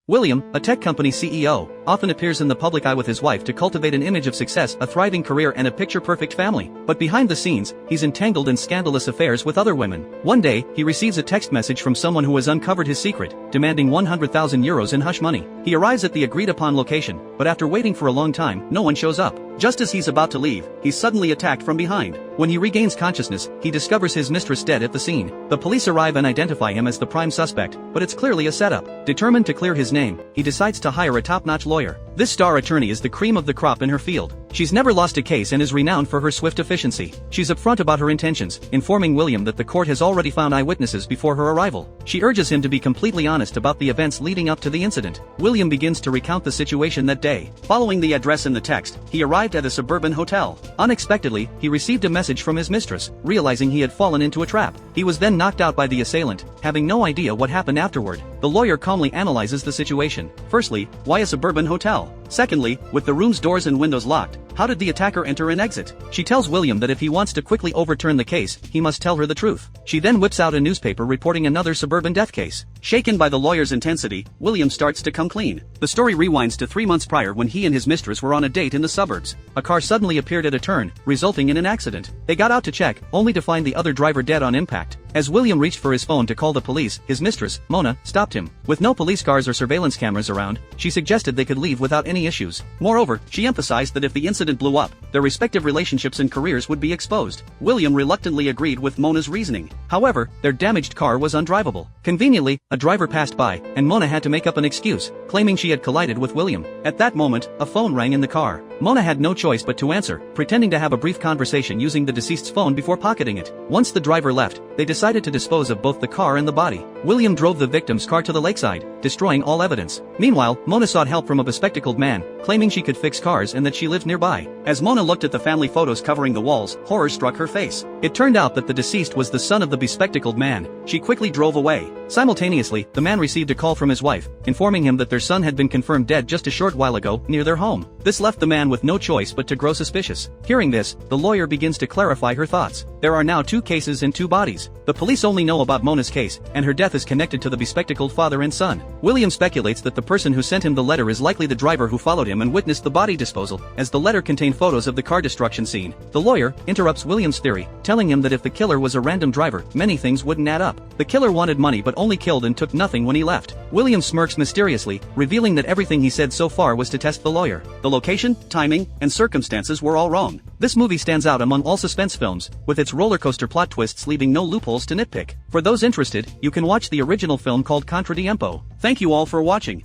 William, a tech company CEO, often appears in the public eye with his wife to cultivate an image of success, a thriving career and a picture-perfect family. But behind the scenes, he's entangled in scandalous affairs with other women. One day, he receives a text message from someone who has uncovered his secret, demanding 100,000 euros in hush money. He arrives at the agreed-upon location, but after waiting for a long time, no one shows up. Just as he's about to leave, he's suddenly attacked from behind. When he regains consciousness, he discovers his mistress dead at the scene. The police arrive and identify him as the prime suspect, but it's clearly a setup. Determined to clear his name, he decides to hire a top-notch lawyer. This star attorney is the cream of the crop in her field. She's never lost a case and is renowned for her swift efficiency. She's upfront about her intentions, informing William that the court has already found eyewitnesses before her arrival. She urges him to be completely honest about the events leading up to the incident. William begins to recount the situation that day. Following the address in the text, he arrived at a suburban hotel. Unexpectedly, he received a message from his mistress, realizing he had fallen into a trap. He was then knocked out by the assailant, having no idea what happened afterward. The lawyer calmly analyzes the situation. Firstly, why a suburban hotel? Secondly, with the room's doors and windows locked, how did the attacker enter and exit? She tells William that if he wants to quickly overturn the case, he must tell her the truth. She then whips out a newspaper reporting another suburban death case. Shaken by the lawyer's intensity, William starts to come clean. The story rewinds to 3 months prior when he and his mistress were on a date in the suburbs. A car suddenly appeared at a turn, resulting in an accident. They got out to check, only to find the other driver dead on impact. As William reached for his phone to call the police, his mistress, Mona, stopped him. With no police cars or surveillance cameras around, she suggested they could leave without any issues. Moreover, she emphasized that if the incident blew up, their respective relationships and careers would be exposed. William reluctantly agreed with Mona's reasoning. However, their damaged car was undrivable. Conveniently, a driver passed by, and Mona had to make up an excuse, claiming she had collided with William. At that moment, a phone rang in the car. Mona had no choice but to answer, pretending to have a brief conversation using the deceased's phone before pocketing it. Once the driver left, they decided to dispose of both the car and the body. William drove the victim's car to the lakeside, destroying all evidence. Meanwhile, Mona sought help from a bespectacled man, claiming she could fix cars and that she lived nearby. As Mona looked at the family photos covering the walls, horror struck her face. It turned out that the deceased was the son of the bespectacled man. She quickly drove away. Simultaneously, the man received a call from his wife, informing him that their son had been confirmed dead just a short while ago, near their home. This left the man with no choice but to grow suspicious. Hearing this, the lawyer begins to clarify her thoughts. There are now 2 cases and 2 bodies. The police only know about Mona's case, and her death is connected to the bespectacled father and son. William speculates that the person who sent him the letter is likely the driver who followed him and witnessed the body disposal, as the letter contained photos of the car destruction scene. The lawyer interrupts William's theory, telling him that if the killer was a random driver, many things wouldn't add up. The killer wanted money but only killed and took nothing when he left. William smirks mysteriously, revealing that everything he said so far was to test the lawyer. The location, timing, and circumstances were all wrong. This movie stands out among all suspense films, with its roller coaster plot twists leaving no loopholes to nitpick. For those interested, you can watch the original film called Contra Tiempo. Thank you all for watching.